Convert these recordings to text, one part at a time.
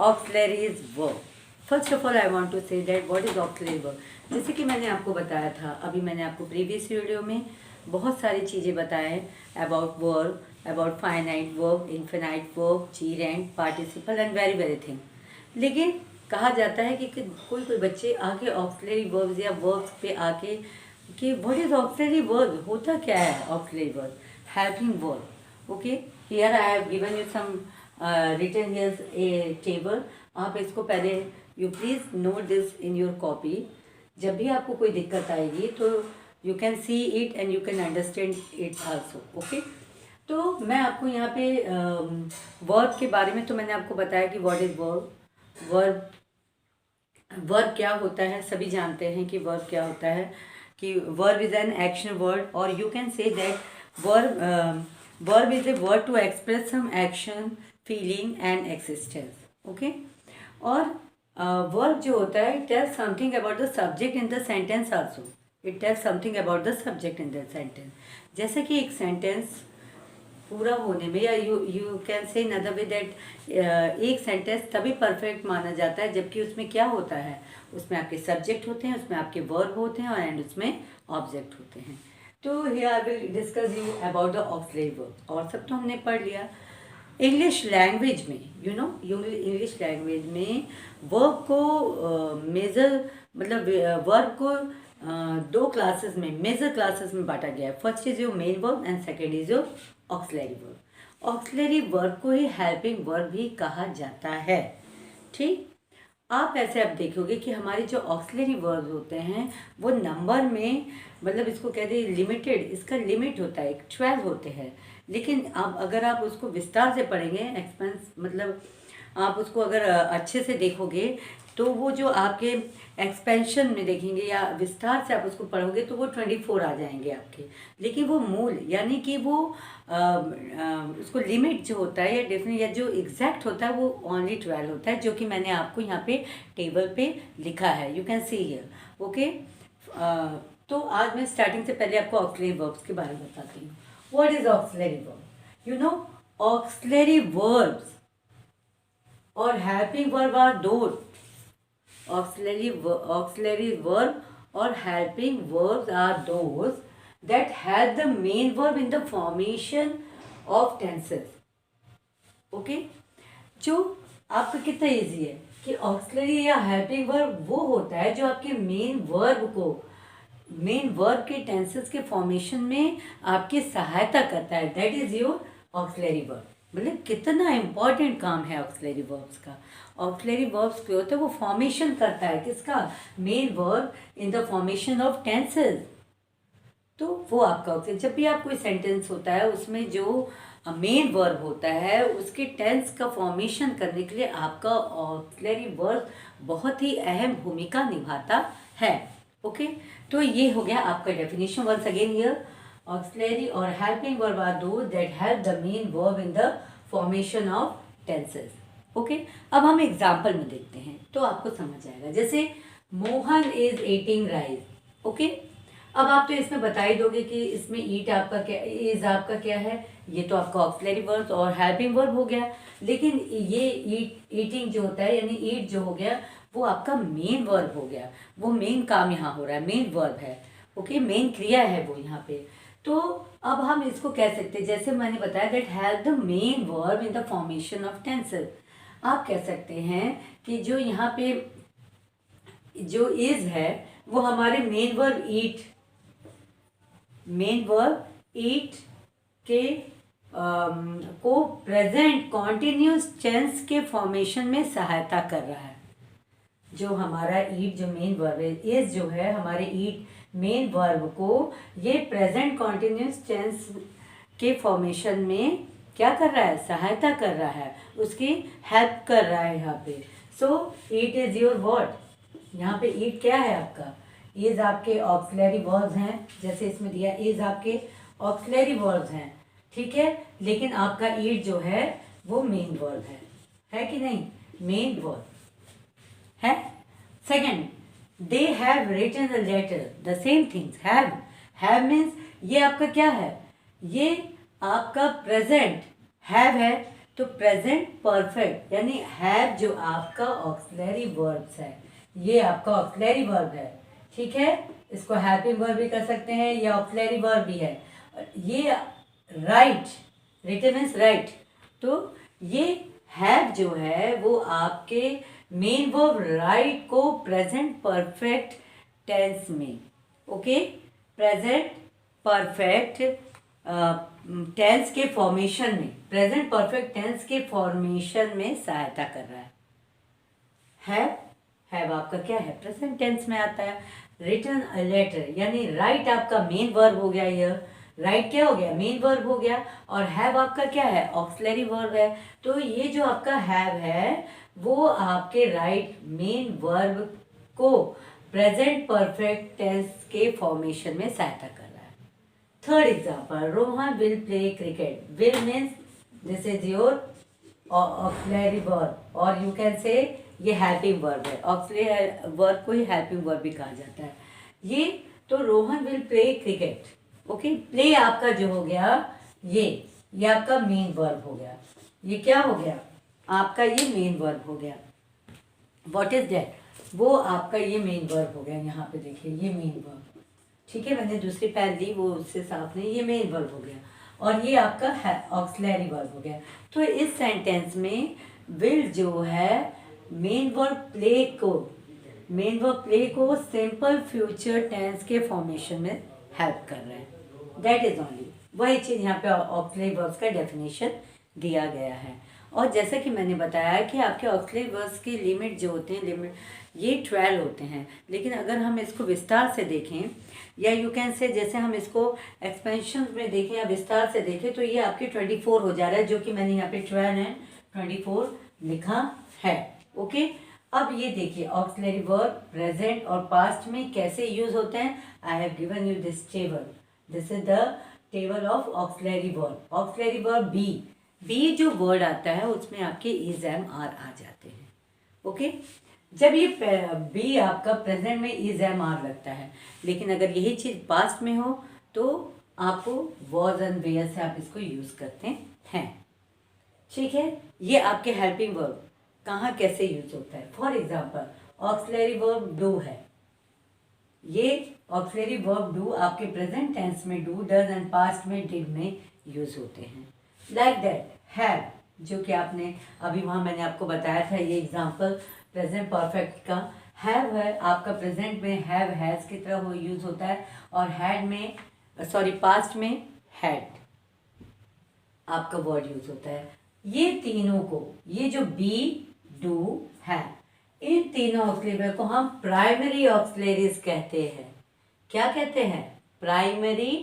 Auxiliaries verb. First of all I want to say that what is auxiliary verb. जैसे कि मैंने आपको बताया था, अभी मैंने आपको प्रीवियस वीडियो में बहुत सारी चीज़ें बताएं about verb, about finite verb, infinite verb, जीरेंड, participle and very very thing. लेकिन कहा जाता है कि कोई कोई बच्चे आके ऑक्सिलरी वर्ब्स या वर्ब्स पे आके कि व्हाट इज ऑक्सिलरी वर्ब, होता क्या है auxiliary verb, helping verb. Okay, here I have given you some written here a table. आप इसको पहले you please note this in your copy. जब भी आपको कोई दिक्कत आएगी तो you can see it and you can understand it also. Okay, तो मैं आपको यहाँ पे वर्ब के बारे में तो मैंने आपको बताया कि what is verb. Verb verb क्या होता है, सभी जानते हैं कि वर्ब क्या होता है, कि verb is an action word और you can say that verb is a word to express some action, feeling and existence. Okay, और वर्ब जो होता है it tells something about the subject in the sentence also. It tells something about the subject in the sentence. जैसे कि एक sentence पूरा होने में, या यू कैन से इन अदर वे दैट एक सेंटेंस तभी परफेक्ट माना जाता है जबकि उसमें क्या होता है, उसमें आपके सब्जेक्ट होते हैं, उसमें आपके वर्ब होते हैं एंड उसमें ऑब्जेक्ट होते हैं। तो here I will discuss you about the auxiliary verb. और सब तो हमने पढ़ लिया। इंग्लिश लैंग्वेज में इंग्लिश लैंग्वेज में वर्ब को मेजर मतलब वर्ब को दो क्लासेस में, मेजर क्लासेस में बांटा गया है। First is your main verb and second is your auxiliary verb. Auxiliary verb को ही हेल्पिंग वर्ब भी कहा जाता है। ठीक, आप ऐसे अब देखोगे कि हमारे जो ऑक्सिलरी वर्ब होते हैं वो नंबर में, मतलब इसको कहते हैं लिमिटेड, इसका लिमिट होता है, 12 होते हैं। लेकिन अब अगर आप उसको विस्तार से पढ़ेंगे, एक्सपेंस मतलब आप उसको अगर अच्छे से देखोगे तो वो जो आपके एक्सपेंशन में देखेंगे या विस्तार से आप उसको पढ़ोगे तो वो 24 आ जाएंगे आपके। लेकिन वो मूल यानी कि वो उसको लिमिट जो होता है या डेफिनेट या जो एग्जैक्ट होता है वो ओनली 12 होता है, जो कि मैंने आपको यहाँ पे टेबल पे लिखा है, you can see here. Okay, तो आज मैं स्टार्टिंग से पहले आपको ऑक्सिलरी वर्ब्स के बारे में बताती हूँ। What is auxiliary verb? You know, auxiliary verbs और हेल्पिंग वर्ब आर दो। Auxiliary verb or helping verbs are those that have the main verb in the formation of tenses. Okay? जो आपका कितना इजी है कि ऑक्सिलरी या helping verb वो होता है जो आपके मेन वर्ब के टेंसेस के फॉर्मेशन में आपकी सहायता करता है। That is your auxiliary verb. मतलब कितना इंपॉर्टेंट काम है ऑक्सिलरी वर्ब्स का। ऑक्सिलरी वर्ब्स क्या होता है, वो फॉर्मेशन करता है किसका, main verb in the formation of tenses. तो वो आपका ऑक्सिलरी, जब भी आप कोई सेंटेंस होता है उसमें जो मेन वर्ब होता है उसके टेंस का फॉर्मेशन करने के लिए आपका ऑक्सिलरी वर्ब बहुत ही अहम भूमिका निभाता है। ओके, तो ये हो गया आपका definition. Once again here, auxiliary और helping verb are those that help the main verb in the formation of tenses. Okay, अब हम एग्जाम्पल में देखते हैं तो आपको समझ आएगा। जैसे Mohan is eating rice. Okay, अब आप तो इसमें बता ही दोगे कि इसमें ईट आपका क्या, इज आपका क्या है, ये तो आपका ऑक्सिलरी वर्ब और हेल्पिंग वर्ब हो गया। लेकिन ये ईटिंग जो होता है यानी ईट जो हो गया वो आपका मेन वर्ब हो गया। वो मेन काम यहाँ हो रहा है, मेन वर्ब है। ओके, मेन क्रिया है वो यहाँ पे। तो अब हम इसको कह सकते हैं, जैसे मैंने बताया that help the main verb in the formation of tenses. आप कह सकते हैं कि जो यहाँ पे जो इज है वो हमारे मेन वर्ब ईट के को प्रेजेंट कॉन्टिन्यूस टेंस के फॉर्मेशन में सहायता कर रहा है। जो हमारा ईट जो मेन वर्ब है, इज जो है हमारे ईट मेन वर्ब को ये प्रेजेंट कॉन्टिन्यूस टेंस के फॉर्मेशन में क्या कर रहा है, सहायता कर रहा है, उसकी हेल्प कर रहा है यहाँ पे। सो ईट इज योर व्हाट, यहाँ पे ईट क्या है आपका, इज आपके ऑक्सिलरी वर्ब्स हैं, जैसे इसमें दिया इज आपके ऑक्सिलरी वर्ब्स हैं। ठीक है, लेकिन आपका ईट जो है वो मेन वर्ब है कि नहीं, मेन वर्ब है। Second, they have written the letter, the same things. Have means ये आपका क्या है, ये आपका प्रेजेंट हैव है, तो प्रेजेंट परफेक्ट यानी हैव जो आपका ऑक्सिलरी वर्ब्स है, ये आपका ऑक्सिलरी वर्ब है, ठीक है। इसको हेल्पिंग वर्ब भी कर सकते हैं, ये ऑक्सिलरी वर्ब भी है। ये राइट, रिटन मीन्स राइट, तो ये हैव जो है वो आपके मेन वर्ब राइट को प्रेजेंट परफेक्ट टेंस में, ओके, प्रेजेंट परफेक्ट टेंस के फॉर्मेशन में, प्रेजेंट परफेक्ट टेंस के फॉर्मेशन में सहायता कर रहा है। हैव आपका क्या है, प्रेजेंट टेंस में आता है। रिटन अ लेटर यानी राइट आपका मेन वर्ब हो गया, ये राइट क्या हो गया, मेन वर्ब हो गया, और हैव आपका क्या है, ऑक्सिलरी वर्ब है। तो ये जो आपका हैव है वो आपके राइट मेन वर्ब को प्रेजेंट परफेक्ट टेंस के फॉर्मेशन में सहायता कर रहा है। Third example, Rohan will play cricket. Will means this is your auxiliary verb, और यू कैन से ये हेल्पिंग वर्ब है। ऑक्सिलरी वर्ब को ही हेल्पिंग वर्ब भी कहा जाता है। ये तो Rohan will play cricket, okay. Play आपका जो हो गया ये आपका मेन वर्ब हो गया। ये क्या हो गया आपका, ये मेन वर्ब हो गया। व्हाट इज दैट, वो आपका ये मेन वर्ब हो गया। यहाँ पे देखिए ये मेन वर्ब, ठीक है, मैंने दूसरी पैर ली वो उससे साफ नहीं, ये मेन वर्ब हो गया, और ये आपका है ऑक्सिलरी वर्ब हो गया। तो इस सेंटेंस में विल जो है मेन वर्ब प्ले को सिंपल फ्यूचर टेंस के फॉर्मेशन में हेल्प कर रहा है। दैट इज ओनली, वही चीज़ यहाँ पे ऑक्सिलरी वर्ब्स का डेफिनेशन दिया गया है। और जैसा कि मैंने बताया कि आपके ऑक्सिलरी वर्ब्स की लिमिट जो होते हैं, लिमिट ये 12 होते हैं, लेकिन अगर हम इसको विस्तार से देखें, या यू कैन से जैसे हम इसको एक्सपेंशन में देखें या विस्तार से देखें, तो ये आपके 24 हो जा रहा है, जो कि मैंने यहाँ पे 12 एंड 24 लिखा है, ओके। अब ये देखिए ऑक्सिलरी वर्ब प्रेजेंट और पास्ट में कैसे यूज होते हैं। आई have given you this table, this is the table of auxiliary verb. Auxiliary verb B जो वर्ड आता है उसमें आपके इज एम आर आ जाते हैं, ओके। जब ये बी आपका प्रेजेंट में इज एम आर लगता है, लेकिन अगर यही चीज़ पास्ट में हो तो आपको वॉज एंड वेयर से आप इसको यूज करते हैं, ठीक है। ये आपके हेल्पिंग वर्ब कहाँ कैसे यूज होता है। For example auxiliary verb do है, ये ऑक्सिलरी वर्ब डू आपके प्रेजेंट टेंस में डू, डज एंड पास्ट में डिड में यूज होते हैं। लाइक दैट हैव, जो कि आपने अभी वहाँ मैंने आपको बताया था, ये एग्जाम्पल प्रेजेंट परफेक्ट का हैव है आपका प्रेजेंट में हैव हैज की तरह वो यूज होता है, और हैड में पास्ट में हैड आपका वर्ड यूज होता है। ये तीनों को, ये जो बी डू है, इन तीनों ऑक्सिलरी को हम प्राइमरी ऑक्सिलरीज कहते हैं। क्या कहते हैं, प्राइमरी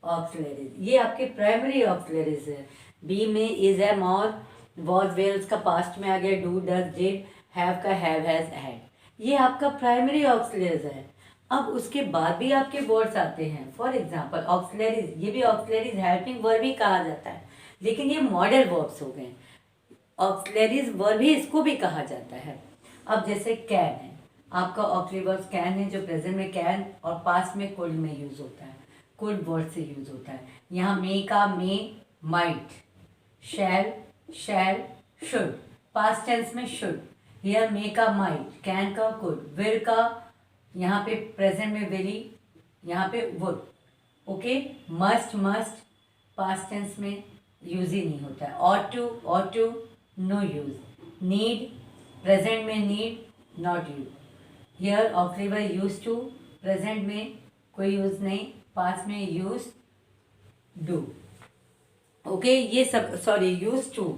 ऑक्सिलरीज। ये आपके प्राइमरी ऑक्सिलरीज है। बी में इज एम और वॉज वेयर उसका पास्ट में आ गया, डू डज डिड, हैव का हैव हैज हैड, ये आपका प्राइमरी ऑक्सिलरीज है। अब उसके बाद भी आपके वर्ड्स आते हैं। फॉर एग्जांपल ऑक्सिलरीज, ये भी ऑक्सिलरीज हेल्पिंग वर्ब ही कहा जाता है, लेकिन ये मॉडल वर्ब्स हो गए। ऑक्सिलरीज वर्ब ही इसको भी कहा जाता है। अब जैसे कैन है आपका ऑक्सिलरी वर्ब कैन है, जो प्रेजेंट में कैन और पास्ट में कुड में यूज होता है, कुड वर्ड से यूज होता है। यहाँ मे का may, might, shall shall, should, past tense में शुड, हियर मे का माइट, कैन का कुड, विल का यहाँ पे प्रेजेंट में विली, यहाँ पे would, okay. Must must past tense में यूज ही नहीं होता है। ought to no use. Need present में need, not use. Here auxiliary use to, present में कोई यूज नहीं, पास्ट में यूज डू, ओके। ये सब use to,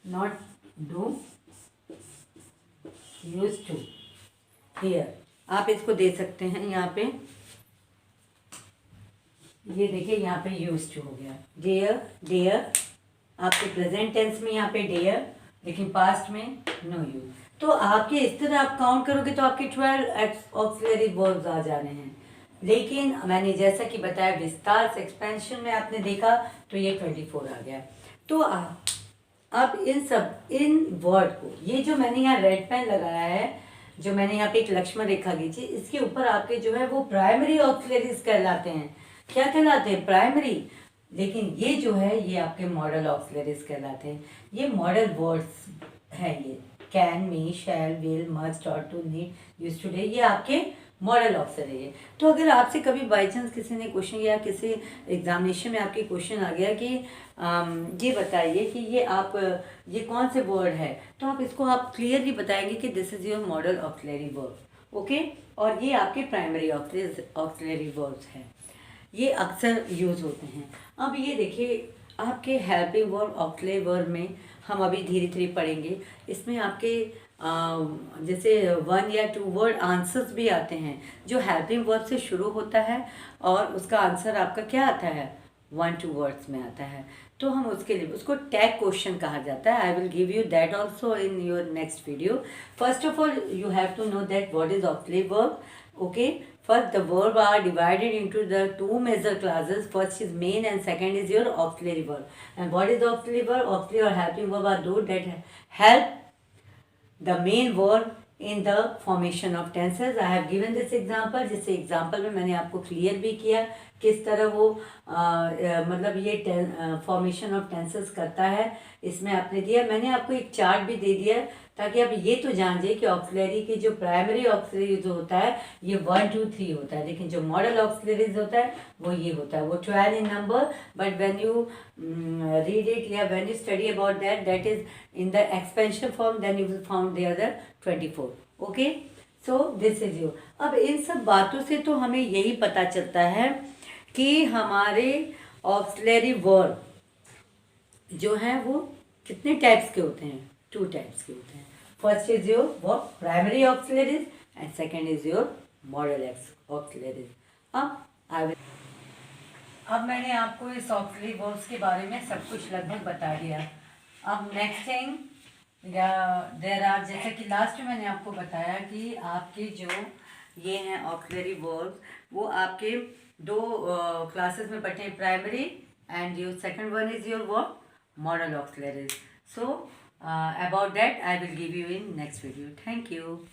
not do, use to. Here आप इसको दे सकते हैं, यहाँ पे ये देखिए यहाँ पे यूज टू हो गया। डेयर डेयर आपके प्रेजेंट टेंस में यहाँ पे डेयर, लेकिन पास्ट में नो यूज। तो आपके इस तरह आप काउंट करोगे तो आपके 12 ऑक्सिलरी वर्ब्स आ जाने हैं। लेकिन मैंने जैसा कि बताया विस्तार से एक्सपेंशन में आपने देखा तो ये 24 आ गया। तो अब इन वर्ड को, ये जो मैंने यहाँ रेड पेन लगाया है, जो मैंने यहाँ पे एक लक्ष्मण रेखा खींची, इसके ऊपर आपके जो है वो प्राइमरी ऑक्सिलरीज कहलाते हैं। क्या कहलाते हैं, प्राइमरी। लेकिन ये जो है ये आपके मॉडल ऑक्सिलरीज कहलाते हैं। ये मॉडल वर्ड्स हैं, ये can, may, shall, will, must, ought to, need, use to, dare, ये आपके मॉडल ऑक्सिलरी है। तो अगर आपसे कभी बाई चांस किसी ने क्वेश्चन या किसी एग्जामिनेशन में आपके क्वेश्चन आ गया कि ये बताइए कि ये कौन से वर्ड है, तो आप इसको आप क्लियरली बताएंगे कि this is your model auxiliary verb, okay. और ये आपके प्राइमरी ऑक्सिलरी वर्ब्स हैं, ये अक्सर यूज होते हैं। अब ये देखिए आपके हेल्पिंग वर्ब ऑक्सिलरी वर्ब में हम अभी धीरे धीरे पढ़ेंगे। इसमें आपके जैसे 1 या 2 वर्ड आंसर्स भी आते हैं जो हेल्पिंग वर्ब से शुरू होता है और उसका आंसर आपका क्या आता है, 1-2 वर्ड्स में आता है। तो हम उसके लिए उसको टैग क्वेश्चन कहा जाता है। I will give you that also in your next video. First of all you have to know that what is auxiliary verb, okay. First, the verb are divided into the 2 major classes. First is main and second is your auxiliary verb. And what is auxiliary verb? Auxiliary or helping verb are those that help the main verb in the formation of tenses. I have given this example, जिस example में मैंने आपको clear भी किया किस तरह वो मतलब ये फॉर्मेशन ऑफ टेंसेस करता है। इसमें आपने दिया, मैंने आपको एक चार्ट भी दे दिया ताकि आप ये तो जान जाइए कि ऑक्सिलरी की जो प्राइमरी ऑक्सिलरी जो होता है ये 1, 2, 3 होता है, लेकिन जो मॉडल ऑक्सिलरीज होता है वो ये होता है, वो 12 in number. But when you read it या when you study about that is in the expansion form, then you will found the other 24, okay. So this is you. अब इन सब बातों से तो हमें यही पता चलता है कि हमारे ऑक्सिलरी वर्ब जो है वो कितने टाइप्स के होते हैं, 2 टाइप्स के होते हैं। First is your verb primary auxiliaries and second is your model auxiliaries. अब मैंने आपको इस ऑक्सिलरी वर्ब्स के बारे में सब कुछ लगभग बता दिया। अब नेक्स्ट थिंग देयर आर, जैसे कि लास्ट में मैंने आपको बताया कि आपके जो ये हैं ऑक्सिलरी वर्ब्स वो आपके 2 क्लासेस में बटे, primary and your second one is your verb model auxiliaries. So about that I will give you in next video. Thank you.